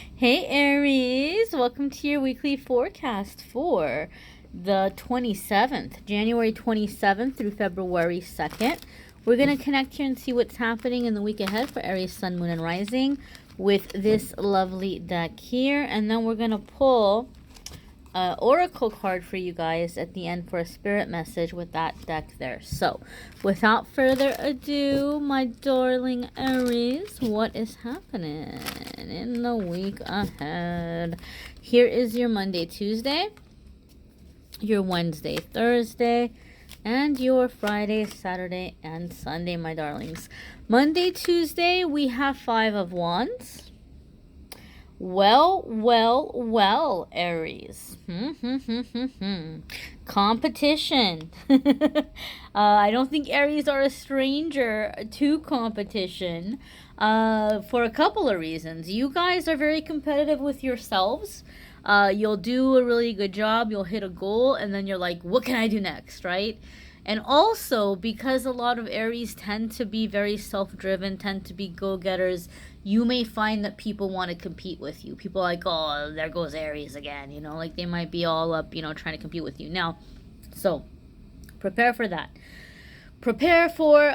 Hey Aries, welcome to your weekly forecast for the 27th, January 27th through February 2nd. We're going to connect here and see what's happening in the week ahead for Aries, Sun, Moon, and Rising with this lovely deck here. And then we're going to pull an oracle card for you guys at the end for a spirit message with that deck there. So, without further ado, my darling Aries, what is happening in the week ahead? Here is your Monday, Tuesday, your Wednesday, Thursday, and your Friday, Saturday, and Sunday, my darlings. Monday, Tuesday, we have Five of Wands. Well, Aries. Competition. I don't think Aries are a stranger to competition for a couple of reasons. You guys are very competitive with yourselves. You'll do a really good job. You'll hit a goal, and then you're like, what can I do next, right? And also, because a lot of Aries tend to be very self-driven, tend to be go-getters, you may find that people want to compete with you. People are like, oh, there goes Aries again, like they might be all up, trying to compete with you. Now, so prepare for that. Prepare for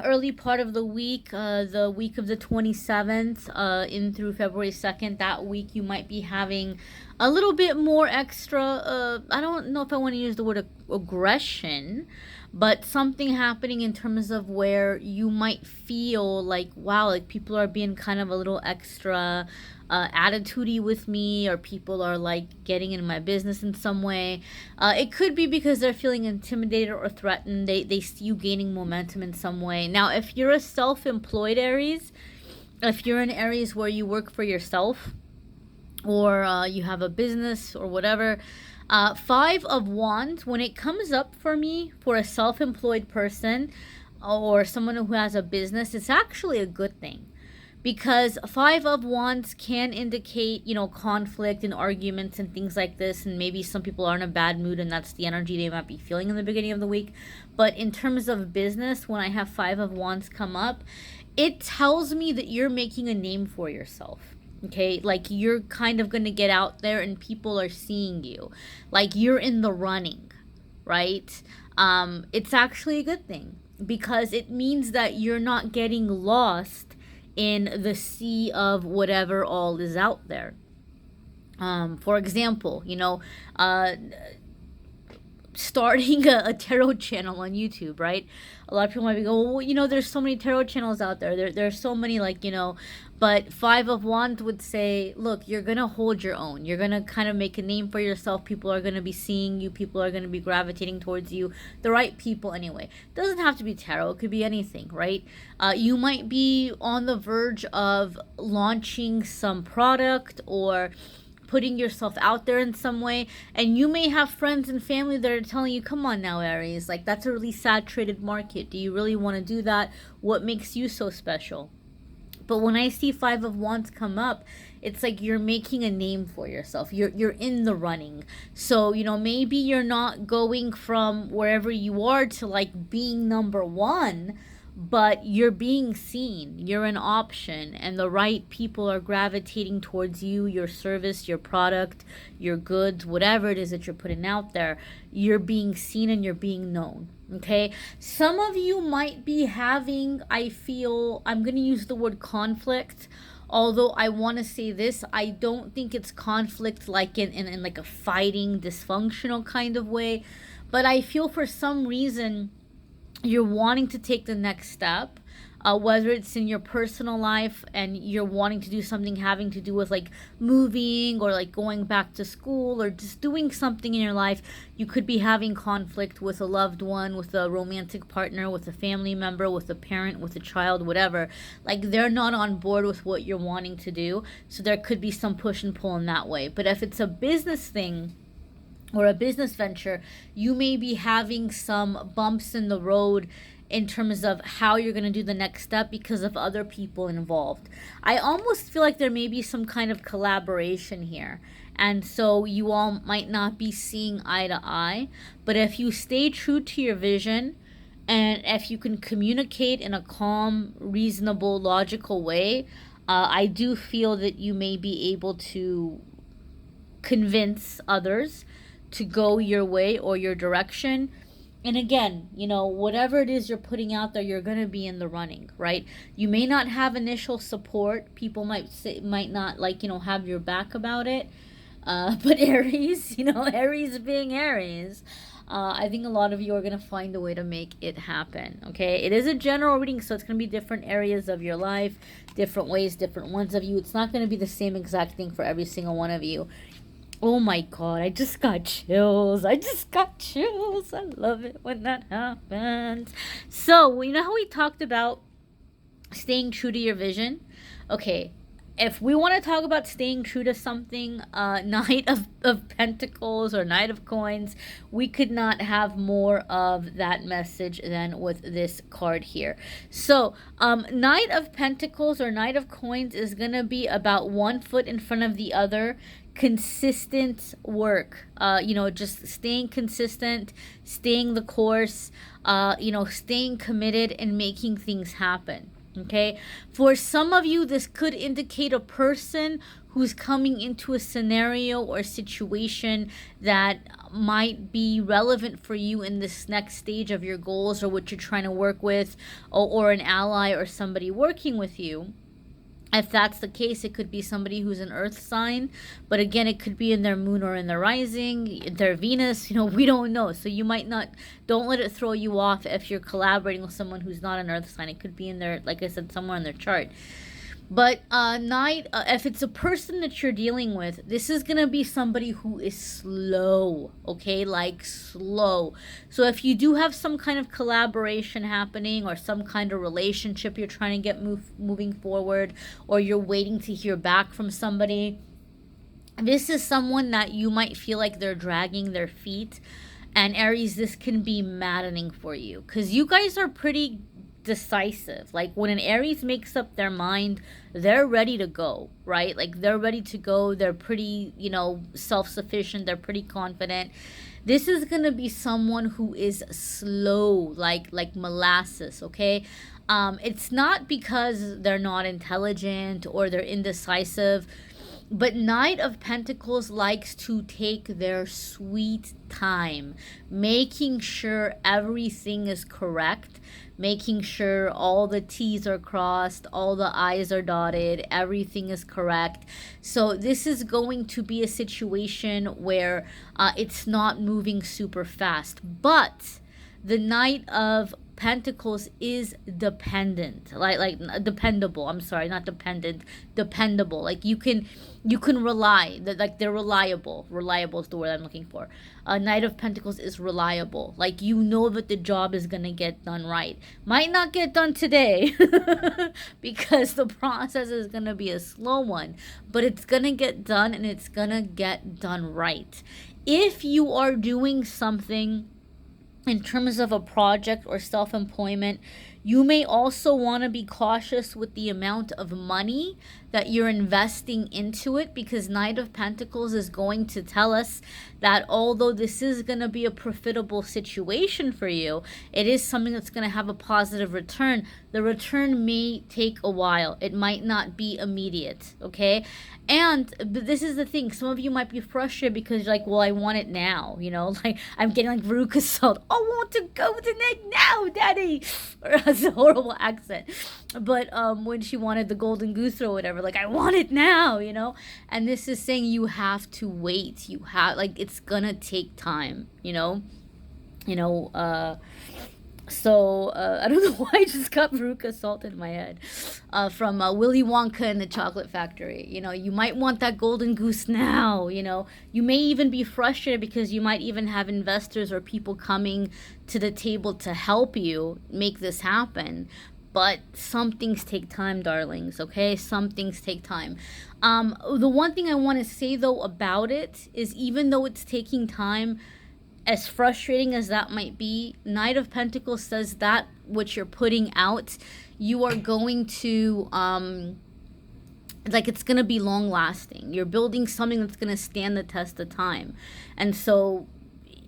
early part of the week of the 27th in through February 2nd. That week you might be having a little bit more extra, I don't know if I want to use the word aggression, but something happening in terms of where you might feel like, wow, like people are being kind of a little extra attitude-y with me, or people are like getting in my business in some way. It could be because they're feeling intimidated or threatened. They see you gaining momentum in some way. Now, if you're a self-employed Aries, if you're an Aries where you work for yourself, or you have a business or whatever, Five of Wands, when it comes up for me for a self-employed person or someone who has a business, it's actually a good thing. Because Five of Wands can indicate, conflict and arguments and things like this. And maybe some people are in a bad mood and that's the energy they might be feeling in the beginning of the week. But in terms of business, when I have Five of Wands come up, it tells me that you're making a name for yourself. Okay, like you're kind of going to get out there and people are seeing you. Like you're in the running, right? It's actually a good thing because it means that you're not getting lost in the sea of whatever all is out there. For example, starting a tarot channel on YouTube, right? A lot of people might be going, well, there's so many tarot channels out there. There's so many, but Five of Wands would say, look, you're going to hold your own. You're going to kind of make a name for yourself. People are going to be seeing you. People are going to be gravitating towards you. The right people, anyway. It doesn't have to be tarot. It could be anything, right? You might be on the verge of launching some product or putting yourself out there in some way, and you may have friends and family that are telling you, come on now, Aries, like that's a really saturated market. Do you really want to do that? What makes you so special? But when I see Five of Wands come up, it's like you're making a name for yourself. You're in the running. So, maybe you're not going from wherever you are to like being number one, but you're being seen. You're an option, and the right people are gravitating towards you, your service, your product, your goods, whatever it is that you're putting out there. You're being seen and you're being known. Okay, some of you might be having, I feel, I'm going to use the word conflict, although I want to say this, I don't think it's conflict like in like a fighting, dysfunctional kind of way, but I feel for some reason you're wanting to take the next step, whether it's in your personal life and you're wanting to do something having to do with like moving or like going back to school or just doing something in your life. You could be having conflict with a loved one, with a romantic partner, with a family member, with a parent, with a child, whatever. Like they're not on board with what you're wanting to do. So there could be some push and pull in that way. But if it's a business thing, or a business venture, you may be having some bumps in the road in terms of how you're going to do the next step because of other people involved. I almost feel like there may be some kind of collaboration here. And so you all might not be seeing eye to eye. But if you stay true to your vision, and if you can communicate in a calm, reasonable, logical way, I do feel that you may be able to convince others to go your way or your direction. And again, whatever it is you're putting out there, you're going to be in the running, right? You may not have initial support. People might not have your back about it. But Aries, Aries being Aries, I think a lot of you are going to find a way to make it happen. Okay. It is a general reading, so it's going to be different areas of your life, different ways, different ones of you. It's not going to be the same exact thing for every single one of you. Oh my God, I just got chills. I love it when that happens. So, you know how we talked about staying true to your vision? Okay, if we want to talk about staying true to something, Knight of Pentacles or Knight of Coins, we could not have more of that message than with this card here. So, Knight of Pentacles or Knight of Coins is going to be about one foot in front of the other. Consistent work, just staying consistent, staying the course, staying committed and making things happen. Okay, for some of you, this could indicate a person who's coming into a scenario or situation that might be relevant for you in this next stage of your goals or what you're trying to work with, or an ally or somebody working with you. If that's the case, it could be somebody who's an earth sign, but again, it could be in their moon or in their rising, their Venus, we don't know. So you might not, don't let it throw you off if you're collaborating with someone who's not an earth sign. It could be in their, like I said, somewhere in their chart. But if it's a person that you're dealing with, this is going to be somebody who is slow, okay? Like slow. So if you do have some kind of collaboration happening or some kind of relationship you're trying to get moving forward, or you're waiting to hear back from somebody, this is someone that you might feel like they're dragging their feet. And Aries, this can be maddening for you because you guys are pretty decisive. Like when an Aries makes up their mind, they're ready to go, right? Like they're ready to go. They're pretty, self-sufficient. They're pretty confident. This is going to be someone who is slow, like molasses, okay? It's not because they're not intelligent or they're indecisive, but Knight of Pentacles likes to take their sweet time, making sure everything is correct, making sure all the T's are crossed, all the I's are dotted, everything is correct. So this is going to be a situation where it's not moving super fast. But the Knight of Pentacles is dependent, like dependable. I'm sorry, not dependent, dependable. Like you can rely, like they're reliable. Reliable is the word I'm looking for. Knight of Pentacles is reliable. Like that the job is gonna get done right. Might not get done today because the process is gonna be a slow one, but it's gonna get done and it's gonna get done right. If you are doing something in terms of a project or self-employment, you may also want to be cautious with the amount of money that you're investing into it, because Knight of Pentacles is going to tell us that although this is going to be a profitable situation for you, it is something that's going to have a positive return. The return may take a while. It might not be immediate, okay? But this is the thing. Some of you might be frustrated because you're like, well, I want it now, like I'm getting like Veruca Salt. I want to go to Nick now, daddy. Or has a horrible accent. But when she wanted the golden goose or whatever, like I want it now, and this is saying you have to wait. You have, like, it's gonna take time, So, I don't know why I just got Veruca Salt in my head. From Willy Wonka and the Chocolate Factory. You might want that golden goose now, You may even be frustrated because you might even have investors or people coming to the table to help you make this happen. But some things take time, darlings, okay? Some things take time. The one thing I want to say, though, about it is even though it's taking time, as frustrating as that might be, Knight of Pentacles says that what you're putting out, you are going to, it's going to be long lasting. You're building something that's going to stand the test of time. And so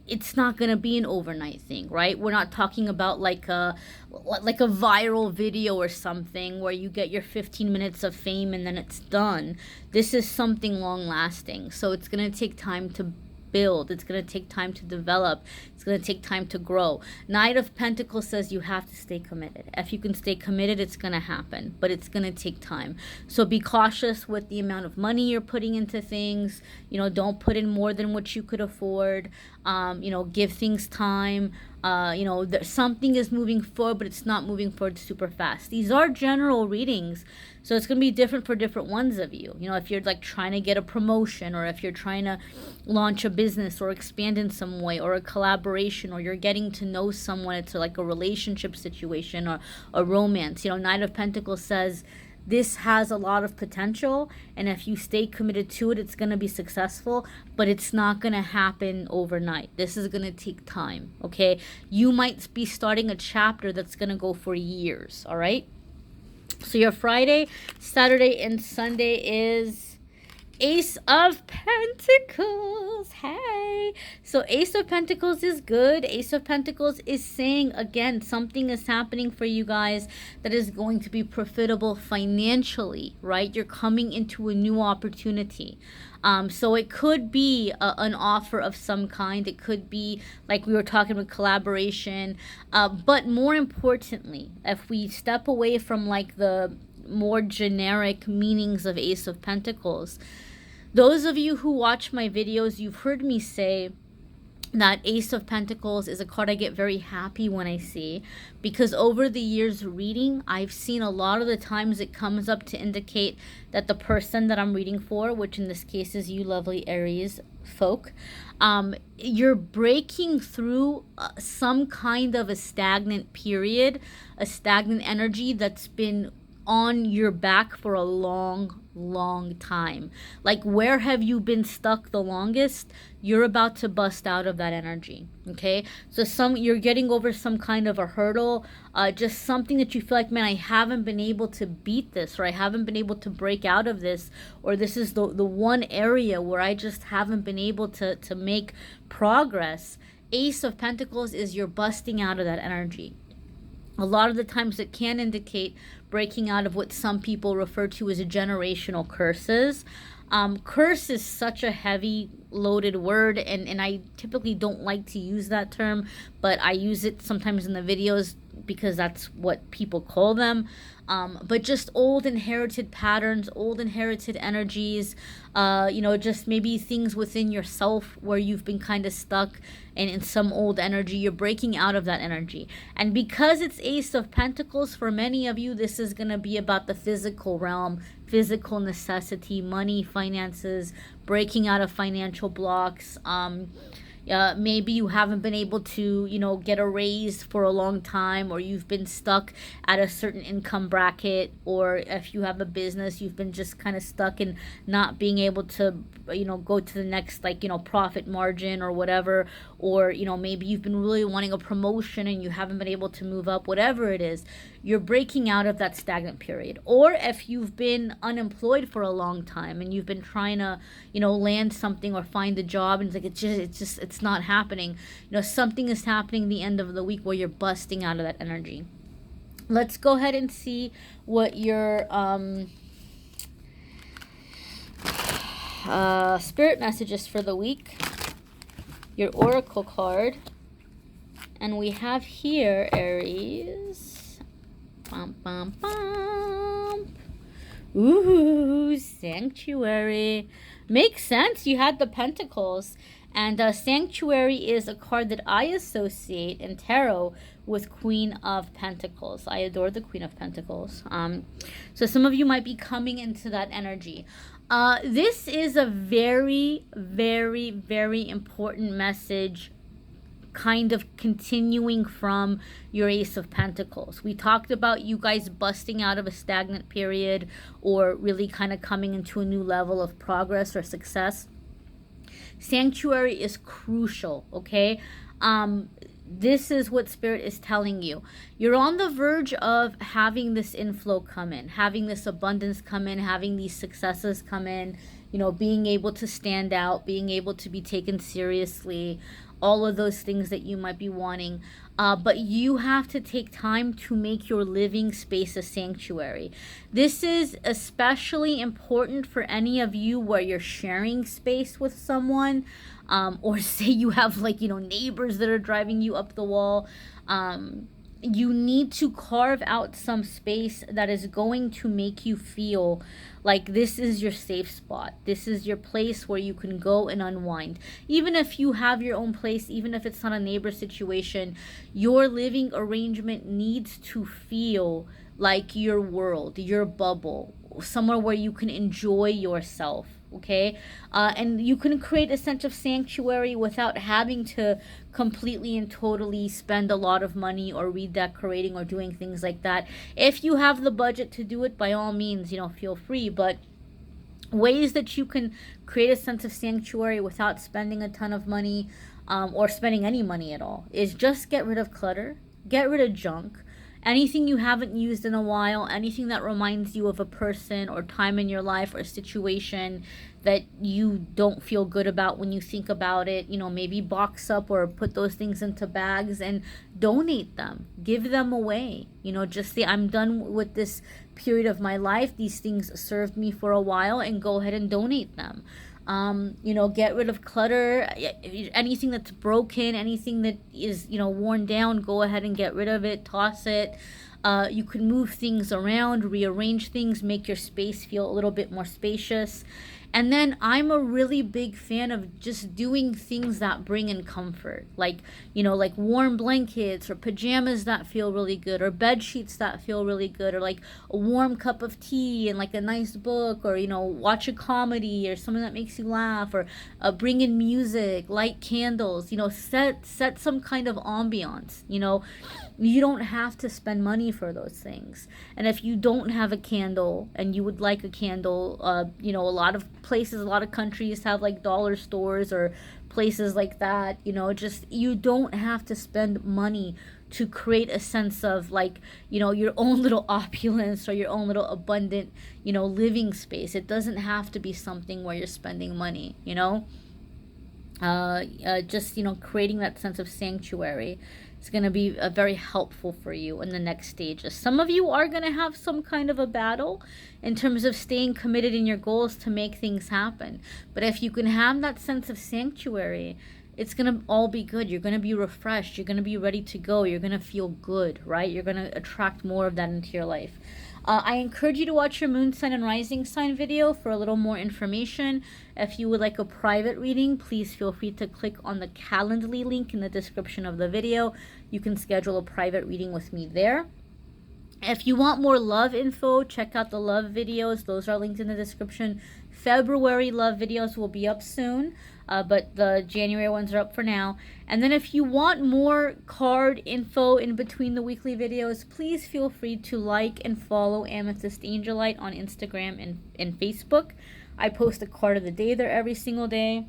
it's not going to be an overnight thing, right? We're not talking about like a viral video or something where you get your 15 minutes of fame and then it's done. This is something long lasting. So it's going to take time to build. It's going to take time to develop. It's going to take time to grow. Knight of Pentacles says you have to stay committed. If you can stay committed, it's going to happen, but it's going to take time. So be cautious with the amount of money you're putting into things. You know, don't put in more than what you could afford. You know, give things time. You know, something is moving forward, but it's not moving forward super fast. These are general readings, so it's going to be different for different ones of you. You know, if you're like trying to get a promotion, or if you're trying to launch a business or expand in some way, or a collaboration, or you're getting to know someone, it's like a relationship situation or a romance. You know, Knight of Pentacles says this has a lot of potential, and if you stay committed to it, it's going to be successful, but it's not going to happen overnight. This is going to take time, okay? You might be starting a chapter that's going to go for years, all right? So your Friday, Saturday, and Sunday is Ace of Pentacles. Hey, so Ace of Pentacles is good. Ace of Pentacles is saying, again, something is happening for you guys that is going to be profitable financially, right? You're coming into a new opportunity. So it could be an offer of some kind. It could be, like we were talking about, collaboration. But more importantly, if we step away from like the more generic meanings of Ace of Pentacles, those of you who watch my videos, you've heard me say that Ace of Pentacles is a card I get very happy when I see, because over the years reading, I've seen a lot of the times it comes up to indicate that the person that I'm reading for, which in this case is you lovely Aries folk, you're breaking through some kind of a stagnant period, a stagnant energy that's been on your back for a long time. Like, where have you been stuck the longest? You're about to bust out of that energy, okay? So you're getting over some kind of a hurdle, just something that you feel like, man, I haven't been able to beat this, or I haven't been able to break out of this, or this is the one area where I just haven't been able to make progress. Ace of Pentacles is you're busting out of that energy. A lot of the times it can indicate breaking out of what some people refer to as generational curses. Curse is such a heavy loaded word, and I typically don't like to use that term, but I use it sometimes in the videos because that's what people call them. But just old inherited patterns, old inherited energies, you know, just maybe things within yourself where you've been kind of stuck in some old energy. You're breaking out of that energy. And because it's Ace of Pentacles, for many of you, this is going to be about the physical realm, physical necessity, money, finances, breaking out of financial blocks. Maybe you haven't been able to, you know, get a raise for a long time, or you've been stuck at a certain income bracket, or if you have a business, you've been just kind of stuck in not being able to, you know, go to the next, like, you know, profit margin or whatever, or, you know, maybe you've been really wanting a promotion and you haven't been able to move up, whatever it is, you're breaking out of that stagnant period. Or if you've been unemployed for a long time and you've been trying to, you know, land something or find a job, and it's like, it's not happening. You know, something is happening the end of the week where you're busting out of that energy. Let's go ahead and see what your spirit messages for the week. Your oracle card. And we have here Aries. Bum, bum, bum. Ooh, Sanctuary. Makes sense. You had the Pentacles. And Sanctuary is a card that I associate in tarot with Queen of Pentacles. I adore the Queen of Pentacles. So some of you might be coming into that energy. This is a very, very, very important message, kind of continuing from your Ace of Pentacles. We talked about you guys busting out of a stagnant period, or really kind of coming into a new level of progress or success. Sanctuary is crucial, okay? This is what Spirit is telling you. You're on the verge of having this inflow come in, having this abundance come in, having these successes come in, you know, being able to stand out, being able to be taken seriously. all of those things that you might be wanting. But you have to take time to make your living space a sanctuary. This is especially important for any of you where you're sharing space with someone, or say you have like, neighbors that are driving you up the wall. You need to carve out some space that is going to make you feel like this is your safe spot. This is your place where you can go and unwind. Even if you have your own place, even if it's not a neighbor situation, your living arrangement needs to feel like your world, your bubble, somewhere where you can enjoy yourself. Okay, and you can create a sense of sanctuary without having to completely and totally spend a lot of money or redecorating or doing things like that. If you have the budget to do it, by all means, feel free. But ways that you can create a sense of sanctuary without spending a ton of money, or spending any money at all, is just get rid of clutter, get rid of junk. Anything you haven't used in a while, anything that reminds you of a person or time in your life or situation that you don't feel good about when you think about it, maybe box up or put those things into bags and donate them. Give them away. Just say, I'm done with this period of my life. These things served me for a while, and go ahead and donate them. Get rid of clutter. Anything that's broken, anything that is, worn down, go ahead and get rid of it, toss it. You can move things around, rearrange things, make your space feel a little bit more spacious. And then I'm a really big fan of just doing things that bring in comfort, like warm blankets or pajamas that feel really good, or bed sheets that feel really good, or like a warm cup of tea and like a nice book, or watch a comedy or something that makes you laugh, or bring in music, light candles, set some kind of ambiance. You don't have to spend money for those things. And if you don't have a candle and you would like a candle, a lot of places, a lot of countries have like dollar stores or places like that. You don't have to spend money to create a sense of like, your own little opulence or your own little abundant, living space. It doesn't have to be something where you're spending money, just creating that sense of sanctuary is going to be very helpful for you in the next stages. Some of you are going to have some kind of a battle in terms of staying committed in your goals to make things happen. But if you can have that sense of sanctuary, it's going to all be good. You're going to be refreshed. You're going to be ready to go. You're going to feel good, right? You're going to attract more of that into your life. I encourage you to watch your moon sign and rising sign video for a little more information. If you would like a private reading, please feel free to click on the Calendly link in the description of the video. You can schedule a private reading with me there. If you want more love info, check out the love videos. Those are linked in the description. February love videos will be up soon, but the January ones are up for now. And then if you want more card info in between the weekly videos, please feel free to like and follow Amethyst Angellight on Instagram and Facebook. I post a card of the day there every single day.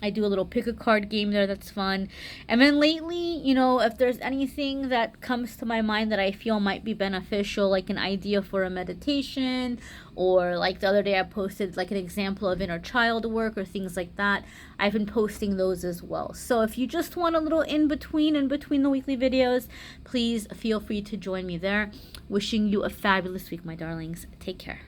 I do a little pick a card game there that's fun. And then lately, if there's anything that comes to my mind that I feel might be beneficial, like an idea for a meditation, or like the other day I posted like an example of inner child work or things like that, I've been posting those as well. So if you just want a little in between the weekly videos, please feel free to join me there. Wishing you a fabulous week, my darlings. Take care.